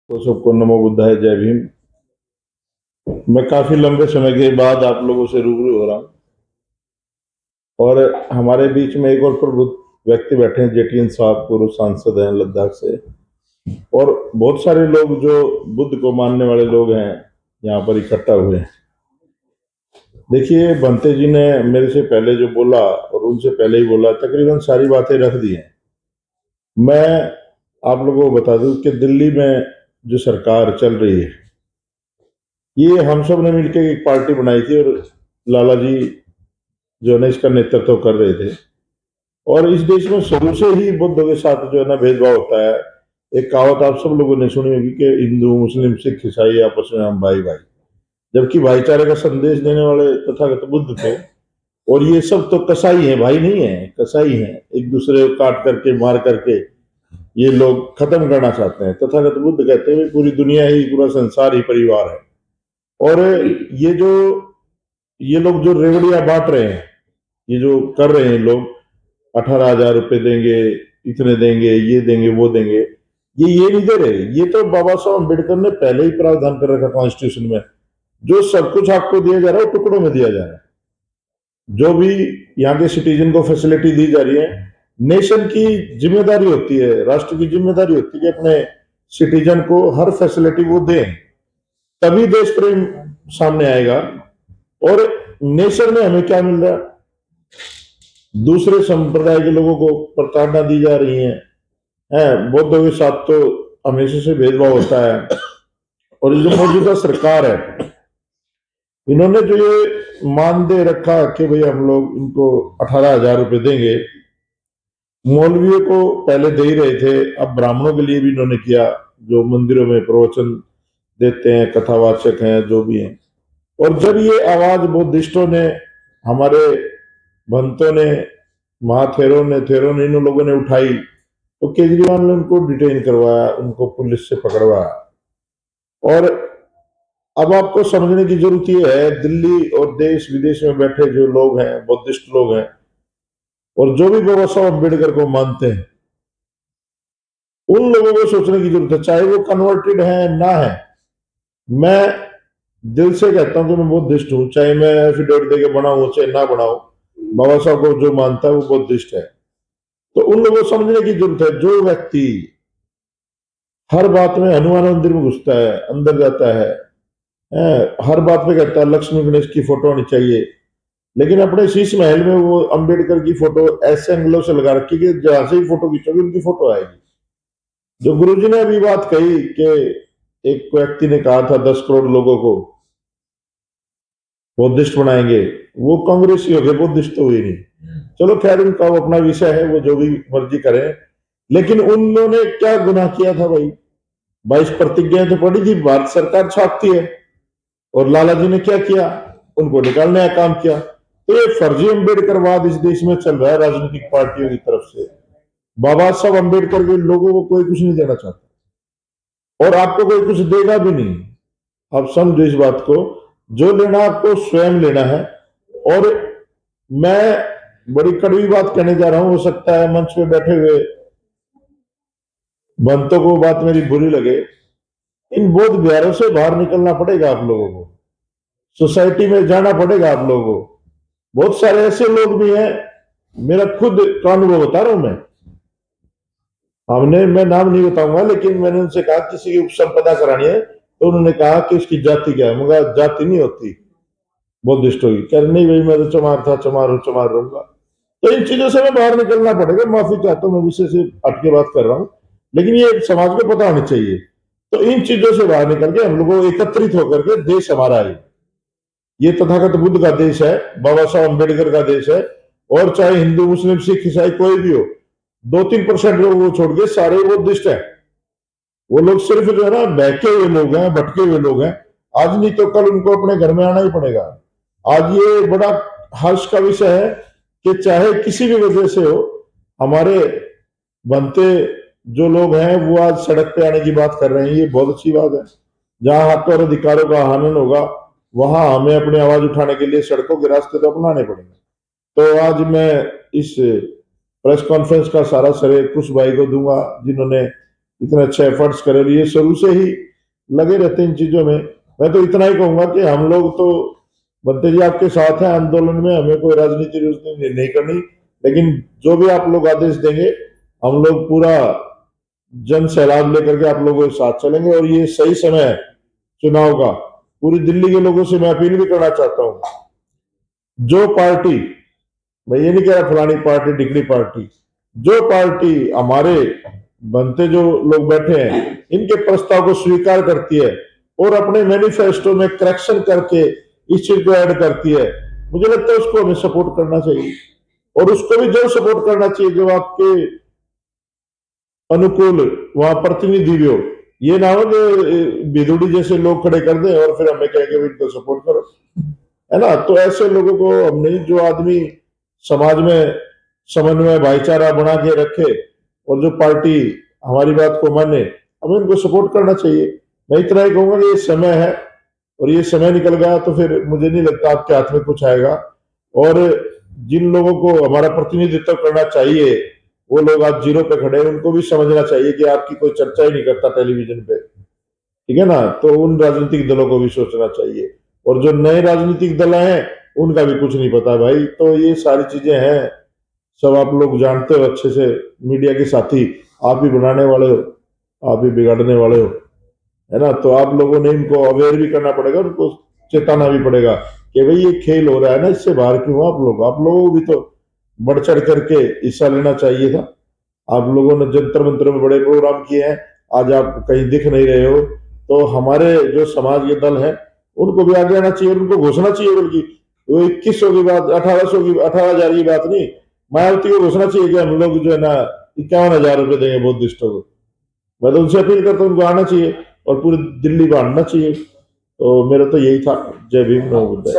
तो सबको नमो बुद्धाय, जय भीम। मैं काफी लंबे समय के बाद आप लोगों से रूबरू हो रहा हूँ और हमारे बीच में एक और प्रबुद्ध व्यक्ति बैठे हैं, जेटीएन साहब, पूर्व सांसद हैं लद्दाख से, और बहुत सारे लोग जो बुद्ध को मानने वाले लोग हैं यहाँ पर इकट्ठा हुए हैं। देखिए, बंते जी ने मेरे से पहले जो बोला और उनसे पहले ही बोला, तकरीबन सारी बातें रख दी हैं। मैं आप लोगों को बता दूं कि दिल्ली में जो सरकार चल रही है, ये हम सब ने मिलकर एक पार्टी बनाई थी और लाला जी जो है ना इसका नेतृत्व कर रहे थे। और इस देश में शुरू से ही बुद्ध के साथ जो है ना भेदभाव होता है। एक कहावत आप सब लोगों ने सुनी होगी कि हिंदू, मुस्लिम, सिख, ईसाई आपस में हम भाई भाई, जबकि भाईचारे का संदेश देने वाले तथागत बुद्ध थे। और ये सब तो कसाई हैं, भाई नहीं है, कसाई हैं। एक दूसरे को काट करके, मार करके ये लोग खत्म करना चाहते हैं। तथागत बुद्ध कहते हैं पूरी दुनिया ही, पूरा संसार ही परिवार है। और ये जो ये लोग जो रेवड़ियां बांट रहे हैं, ये जो कर रहे हैं लोग, 18,000 रुपए देंगे, इतने देंगे, ये देंगे, वो देंगे, ये नहीं दे रहे। ये तो बाबा साहब अम्बेडकर ने पहले ही प्रावधान कर रखा कॉन्स्टिट्यूशन में। जो सब कुछ आपको दिया जा रहा है वो टुकड़ों में दिया जा रहा है। जो भी यहाँ के सिटीजन को फैसिलिटी दी जा रही है, नेशन की जिम्मेदारी होती है, राष्ट्र की जिम्मेदारी होती है कि अपने सिटीजन को हर फैसिलिटी वो दें, तभी देश प्रेम सामने आएगा। और नेशन में हमें क्या मिल रहा है? दूसरे संप्रदाय के लोगों को प्रताड़ना दी जा रही है बौद्धों के साथ तो हमेशा से भेदभाव होता है। और जो मौजूदा सरकार है, इन्होंने जो ये मान दे रखा कि भाई हम लोग इनको 18,000 रुपए देंगे। मौलवियों को पहले दे ही रहे थे, अब ब्राह्मणों के लिए भी इन्होंने किया, जो मंदिरों में प्रवचन देते हैं, कथावाचक हैं, जो भी हैं। और जब ये आवाज बुद्धिस्टों ने, हमारे भंतों ने, थेरों ने, इन लोगों ने उठाई, तो केजरीवाल ने उनको डिटेन करवाया, उनको पुलिस से पकड़वाया। और अब आपको समझने की जरूरत यह है, दिल्ली और देश विदेश में बैठे जो लोग हैं, बुद्धिस्ट लोग हैं, और जो भी बाबा साहब अम्बेडकर को मानते हैं, उन लोगों को सोचने की जरूरत है, चाहे वो कन्वर्टेड है ना है। मैं दिल से कहता हूं कि मैं बुद्धिस्ट हूं, चाहे मैं एफिडेविट देके बनाऊं चाहे ना बनाऊं। बाबा साहब को जो मानता है वो बुद्धिस्ट है। तो उन लोगों को समझने की जरूरत है, जो व्यक्ति हर बात में हनुमान मंदिर में घुसता है, अंदर जाता है, हर बात पे कहता है लक्ष्मी गणेश की फोटो होनी चाहिए, लेकिन अपने शीश महल में वो अंबेडकर की फोटो ऐसे एंगलों से लगा रखी कि जहां से ही फोटो खींचोगे उनकी फोटो आएगी। जो गुरुजी ने अभी बात कही कि एक व्यक्ति ने कहा था 10 करोड़ लोगों को बुद्धिस्ट बनाएंगे, वो कांग्रेसी हो गए, बुद्धिस्ट तो हुई नहीं। चलो खैर, उनका वो अपना विषय है, वो जो भी मर्जी करें। लेकिन उन्होंने क्या गुनाह किया था भाई? 22 प्रतिज्ञाएं तो पड़ी थी, भारत सरकार छापती है। और लाला जी ने क्या किया? उनको निकालने का काम किया। तो ये फर्जी अम्बेडकरवाद इस देश में चल रहा है राजनीतिक पार्टियों की तरफ से। बाबा साहब अम्बेडकर के लोगों को कोई कुछ नहीं देना चाहता, और आपको कोई कुछ देगा भी नहीं। आप समझो इस बात को, जो लेना आपको स्वयं लेना है। और मैं बड़ी कड़वी बात कहने जा रहा हूं, हो सकता है मंच पे बैठे हुए भक्तों को बात मेरी बुरी लगे। इन बोध विहारों से बाहर निकलना पड़ेगा आप लोगों को, सोसाइटी में जाना पड़ेगा आप लोगों को। बहुत सारे ऐसे लोग भी हैं, मेरा खुद का अनुभव बता रहा हूं मैं नाम नहीं बताऊंगा, लेकिन मैंने उनसे कहा किसी की उपसंपदा करानी है, तो उन्होंने कहा कि उसकी जाति क्या है। मगर जाति नहीं होती बुद्धिस्टों की। कह नहीं भाई, मैं तो चमार था, चमार रहूंगा। तो इन चीजों से मैं बाहर निकलना पड़ेगा। माफी चाहता हूं, मैं विषय से हटके बात कर रहा हूं, लेकिन ये समाज को पता होनी चाहिए। तो इन चीजों से बाहर निकल के हम लोगों एकत्रित होकर के देश हमारा है, ये तथागत बुद्ध का देश है, बाबा साहब अम्बेडकर का देश है। और चाहे हिंदू, मुस्लिम, सिख, ईसाई कोई भी हो, 2-3% लोगों को छोड़ के सारे बुद्धिस्ट है। वो लोग सिर्फ जो है ना बहके हुए लोग हैं, भटके हुए लोग हैं। आज नहीं तो कल उनको अपने घर में आना ही पड़ेगा। आज ये बड़ा हर्ष का विषय है कि चाहे किसी भी वजह से हो, हमारे बनते जो लोग हैं वो आज सड़क पे आने की बात कर रहे हैं। ये बहुत अच्छी बात है। जहां हक और अधिकारों का हनन होगा, वहां हमें अपनी आवाज उठाने के लिए सड़कों के रास्ते तो अपनाने पड़ेंगे। तो आज मैं इस प्रेस कॉन्फ्रेंस का सारा श्रेय कुश भाई को दूंगा, जिन्होंने इतने अच्छे एफर्ट्स करे, और ये शुरू से ही लगे रहते हैं इन चीजों में। मैं तो इतना ही कहूंगा कि हम लोग तो बनते जी आपके साथ हैं आंदोलन में, हमें कोई राजनीति नहीं करनी, लेकिन जो भी आप लोग आदेश देंगे हम लोग पूरा जन सैलाब लेकर के आप लोगों के साथ चलेंगे। और ये सही समय है चुनाव का। पूरी दिल्ली के लोगों से मैं अपील भी करना चाहता हूँ, जो पार्टी, मैं ये नहीं कह रहा फलानी पार्टी डिग्री पार्टी, जो पार्टी हमारे बनते जो लोग बैठे हैं इनके प्रस्ताव को स्वीकार करती है और अपने मैनिफेस्टो में करेक्शन करके इस चीज को ऐड करती है, मुझे लगता है उसको हमें सपोर्ट करना चाहिए। और उसको भी जब सपोर्ट करना चाहिए जो आपके अनुकूल वहां प्रतिनिधि भी हो। ये ना हो कि बिदुड़ी जैसे लोग खड़े कर दें और फिर हमें कहेंगे भाई इनको सपोर्ट करो, है ना। तो ऐसे लोगों को हमने, जो आदमी समाज में समन्वय भाईचारा बना के रखे और जो पार्टी हमारी बात को माने, हमें उनको सपोर्ट करना चाहिए। मैं इतना ही कहूंगा कि ये समय है, और ये समय निकल गया तो फिर मुझे नहीं लगता आपके हाथ में कुछ आएगा। और जिन लोगों को हमारा प्रतिनिधित्व करना चाहिए वो लोग आज जीरो पे खड़े हैं, उनको भी समझना चाहिए कि आपकी कोई चर्चा ही नहीं करता टेलीविजन पे, ठीक है ना। तो उन राजनीतिक दलों को भी सोचना चाहिए, और जो नए राजनीतिक दल हैं उनका भी कुछ नहीं पता भाई। तो ये सारी चीजें हैं, सब आप लोग जानते हो अच्छे से, मीडिया के साथी आप भी बनाने वाले हो, आप भी बिगाड़ने वाले हो, है ना। तो आप लोगों ने इनको अवेयर भी करना पड़ेगा, उनको चेताना भी पड़ेगा कि भाई ये खेल हो रहा है ना, इससे बाहर क्यों हो आप लोगों को भी तो बढ़ चढ़ करके हिस्सा लेना चाहिए था। आप लोगों ने जंतर मंतर में बड़े प्रोग्राम किए हैं, आज आप कहीं दिख नहीं रहे हो। तो हमारे जो समाज के दल हैं उनको भी आगे आना चाहिए, उनको घोषणा चाहिए, बल्कि वो 2100 की बात, 1800 की, 18,000 की बात नहीं, मायावती को घोषणा चाहिए कि हम लोग जो है ना 51,000 रुपए देंगे बुद्धिस्टों को। मैं तो उनसे अपील करता हूँ उनको आना चाहिए और पूरी दिल्ली बांटना चाहिए। तो मेरा तो यही था। जय भीम, नमो बुद्धाय।